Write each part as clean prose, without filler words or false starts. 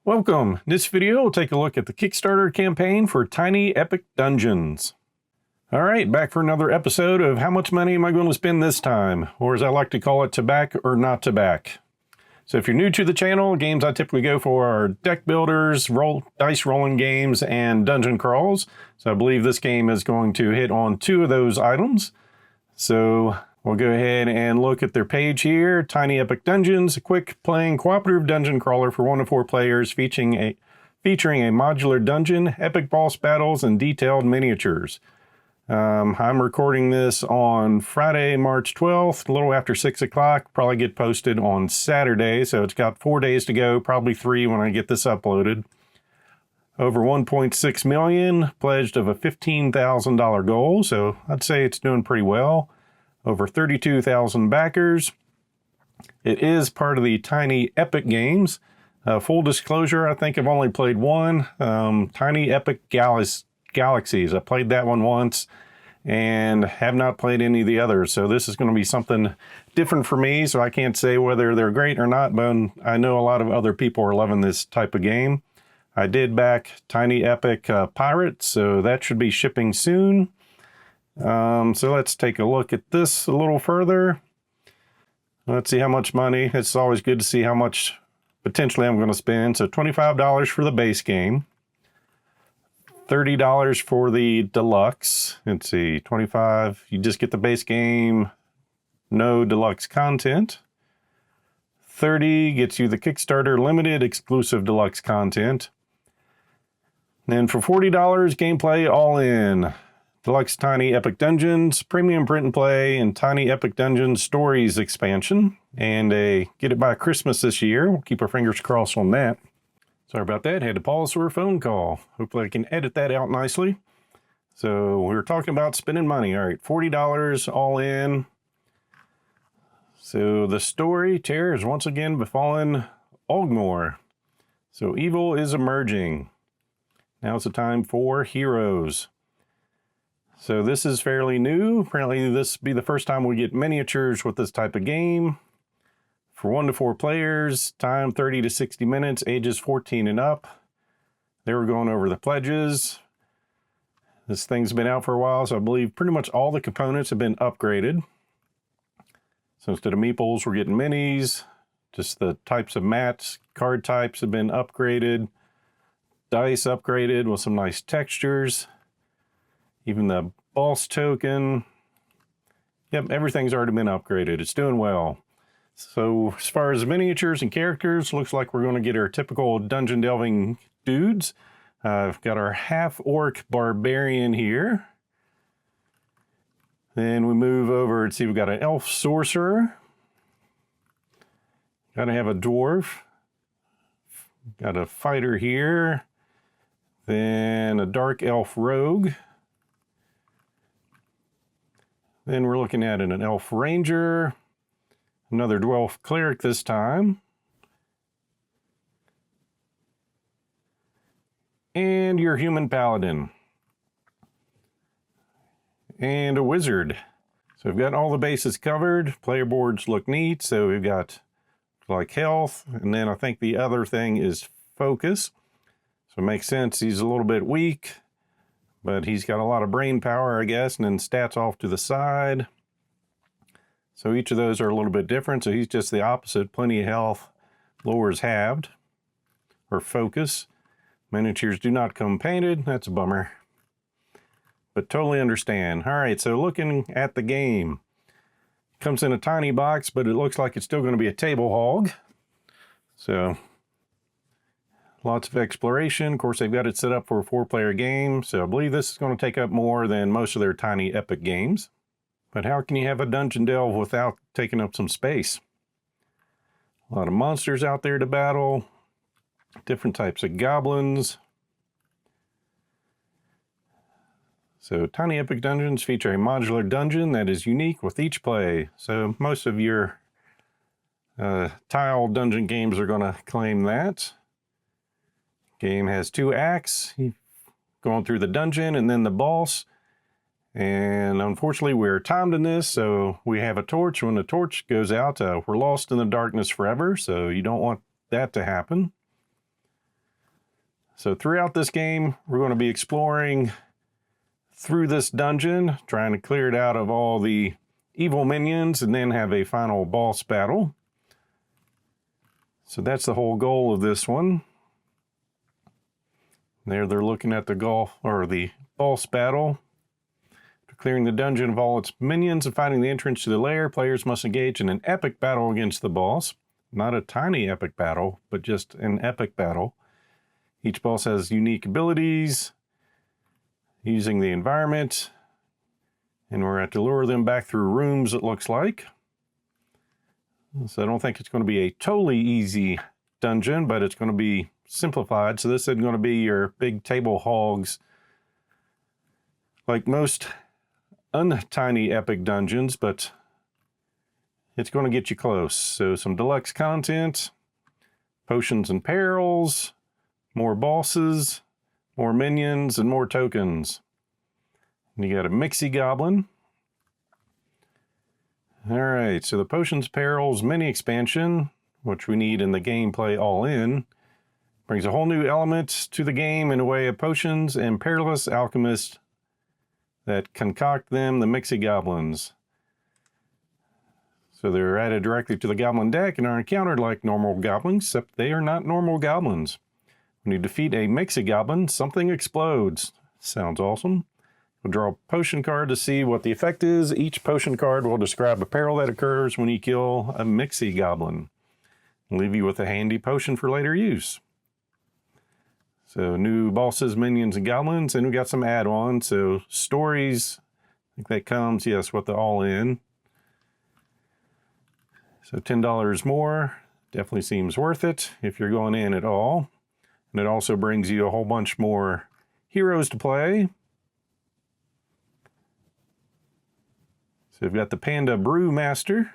Welcome. In this video, we'll take a look at the Kickstarter campaign for Tiny Epic Dungeons. All right, back for another episode of How Much Money Am I Going to Spend This Time? Or as I like to call it, to back or not to back. So if you're new to the channel, games I typically go for are deck builders, dice rolling games, and dungeon crawls. So I believe this game is going to hit on two of those items. So we'll go ahead and look at their page here. Tiny Epic Dungeons, a quick playing cooperative dungeon crawler for 1 to 4 players featuring a modular dungeon, epic boss battles, and detailed miniatures. I'm recording this on Friday, March 12th, a little after 6 o'clock. Probably get posted on Saturday, so it's got 4 days to go, probably 3 when I get this uploaded. Over 1.6 million, pledged of a $15,000 goal, so I'd say it's doing pretty well. Over 32,000 backers. It is part of the Tiny Epic games. Full disclosure, I think I've only played one, Tiny Epic Galaxies. I played that one once and have not played any of the others. So this is going to be something different for me. So I can't say whether they're great or not, but I know a lot of other people are loving this type of game. I did back Tiny Epic Pirates, so that should be shipping soon. So let's take a look at this a little further. Let's see how much money. It's always good to see how much potentially I'm going to spend. So $25 for the base game. $30 for the deluxe. Let's see, $25. You just get the base game, no deluxe content. $30 gets you the Kickstarter limited exclusive deluxe content. And then for $40, gameplay all in. Deluxe Tiny Epic Dungeons, Premium Print and Play, and Tiny Epic Dungeons Stories expansion. And get it by Christmas this year. We'll keep our fingers crossed on that. Sorry about that. Had to pause for a phone call. Hopefully I can edit that out nicely. So we were talking about spending money. All right, $40 all in. So the story, terror has once again befallen Ogmore. So evil is emerging. Now it's the time for heroes. So this is fairly new. Apparently this will be the first time we get miniatures with this type of game. For 1 to 4 players, time 30 to 60 minutes, ages 14 and up. They were going over the pledges. This thing's been out for a while, so I believe pretty much all the components have been upgraded. So instead of meeples, we're getting minis. Just the types of mats, card types have been upgraded. Dice upgraded with some nice textures. Even the boss token. Yep, everything's already been upgraded. It's doing well. So as far as miniatures and characters, looks like we're going to get our typical dungeon delving dudes. I've got our half-orc barbarian here. Then we move over and see we've got an elf sorcerer. Got to have a dwarf. Got a fighter here. Then a dark elf rogue. Then we're looking at an elf ranger. Another dwarf cleric this time. And your human paladin. And a wizard. So we've got all the bases covered. Player boards look neat. So we've got like health. And then I think the other thing is focus. So it makes sense. He's a little bit weak, but he's got a lot of brain power, I guess. And then stats off to the side. So each of those are a little bit different. So he's just the opposite. Plenty of health, lowers halved, or focus. Miniatures do not come painted. That's a bummer. But totally understand. All right, so looking at the game. Comes in a tiny box, but it looks like it's still going to be a table hog. So lots of exploration. Of course, they've got it set up for a 4-player game. So I believe this is going to take up more than most of their Tiny Epic games. But how can you have a dungeon delve without taking up some space? A lot of monsters out there to battle. Different types of goblins. So Tiny Epic Dungeons feature a modular dungeon that is unique with each play. So most of your tile dungeon games are going to claim that. Game has 2 acts. Going through the dungeon and then the boss. And unfortunately, we're timed in this, so we have a torch. When the torch goes out, we're lost in the darkness forever, so you don't want that to happen. So throughout this game, we're going to be exploring through this dungeon, trying to clear it out of all the evil minions and then have a final boss battle. So that's the whole goal of this one. There they're looking at the boss battle. Clearing the dungeon of all its minions and finding the entrance to the lair, players must engage in an epic battle against the boss. Not a tiny epic battle, but just an epic battle. Each boss has unique abilities, using the environment, and we're going to lure them back through rooms, it looks like. So I don't think it's going to be a totally easy dungeon, but it's going to be simplified. So this isn't going to be your big table hogs like most untiny epic dungeons, but it's going to get you close. So some deluxe content, potions and perils, more bosses, more minions, and more tokens. And you got a Mixie Goblin. All right, so the Potions Perils mini expansion, which we need in the gameplay all in, brings a whole new element to the game in a way of potions and perilous alchemists that concoct them, the Mixie Goblins. So they're added directly to the Goblin deck and are encountered like normal goblins, except they are not normal goblins. When you defeat a Mixie Goblin, something explodes. Sounds awesome. We'll draw a potion card to see what the effect is. Each potion card will describe a peril that occurs when you kill a Mixie Goblin. We'll leave you with a handy potion for later use. So new bosses, minions, and goblins, and we got some add-ons. So stories, I think that comes, yes, with the all-in. So $10 more, definitely seems worth it if you're going in at all. And it also brings you a whole bunch more heroes to play. So we've got the Panda Brewmaster.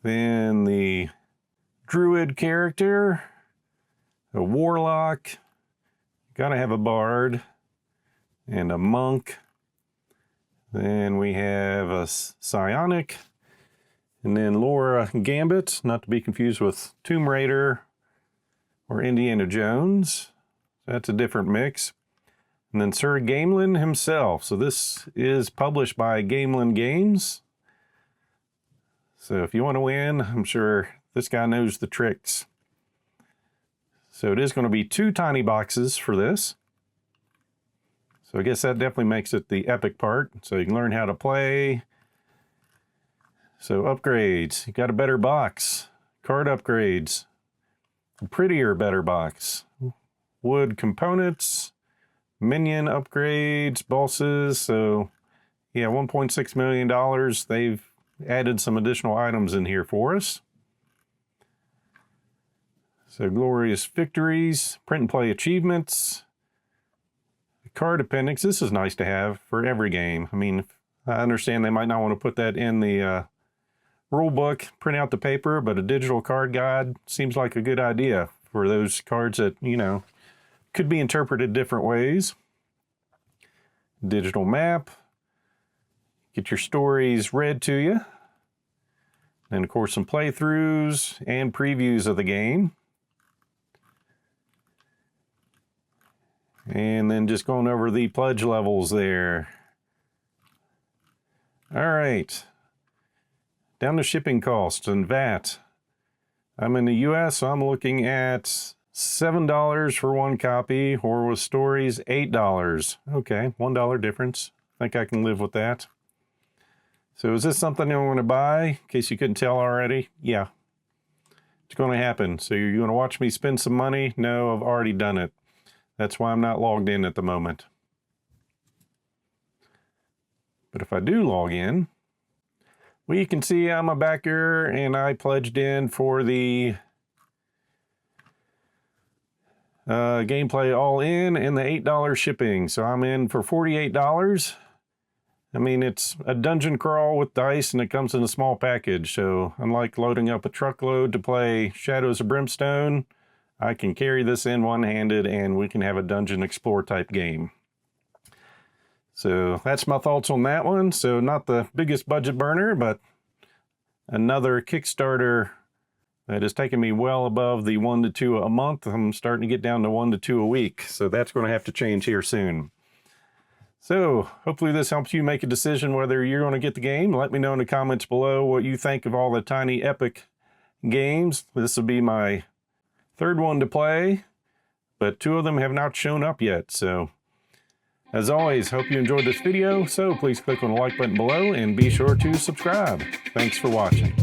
Then the Druid character. A warlock, gotta have a bard, and a monk. Then we have a psionic, and then Laura Gambit, not to be confused with Tomb Raider or Indiana Jones. That's a different mix. And then Sir Gamelin himself. So this is published by Gamelin Games. So if you want to win, I'm sure this guy knows the tricks. So it is going to be 2 tiny boxes for this. So I guess that definitely makes it the epic part. So you can learn how to play. So upgrades, you got a better box. Card upgrades, a prettier, better box. Wood components, minion upgrades, bosses. So yeah, $1.6 million. They've added some additional items in here for us. So glorious victories, print and play achievements, card appendix. This is nice to have for every game. I mean, I understand they might not want to put that in the rule book, print out the paper, but a digital card guide seems like a good idea for those cards that, you know, could be interpreted different ways. Digital map, get your stories read to you. And of course, some playthroughs and previews of the game. And then just going over the pledge levels there. All right. Down to shipping costs and VAT. I'm in the US, so I'm looking at $7 for one copy, or with stories, $8. Okay, $1 difference. I think I can live with that. So is this something I want to buy? In case you couldn't tell already. Yeah, it's going to happen. So you're going to watch me spend some money? No, I've already done it. That's why I'm not logged in at the moment. But if I do log in, well, you can see I'm a backer and I pledged in for the gameplay all in and the $8 shipping. So I'm in for $48. I mean, it's a dungeon crawl with dice and it comes in a small package. So unlike loading up a truckload to play Shadows of Brimstone, I can carry this in one-handed and we can have a dungeon explore type game. So that's my thoughts on that one. So not the biggest budget burner, but another Kickstarter That has taken me well above the 1 to 2 a month. I'm starting to get down to 1 to 2 a week, so that's going to have to change here soon. So hopefully this helps you make a decision whether you're going to get the game. Let me know in the comments below what you think of all the Tiny Epic games. This will be my third one to play, but 2 of them have not shown up yet. So as always, hope you enjoyed this video. So please click on the like button below and be sure to subscribe. Thanks for watching.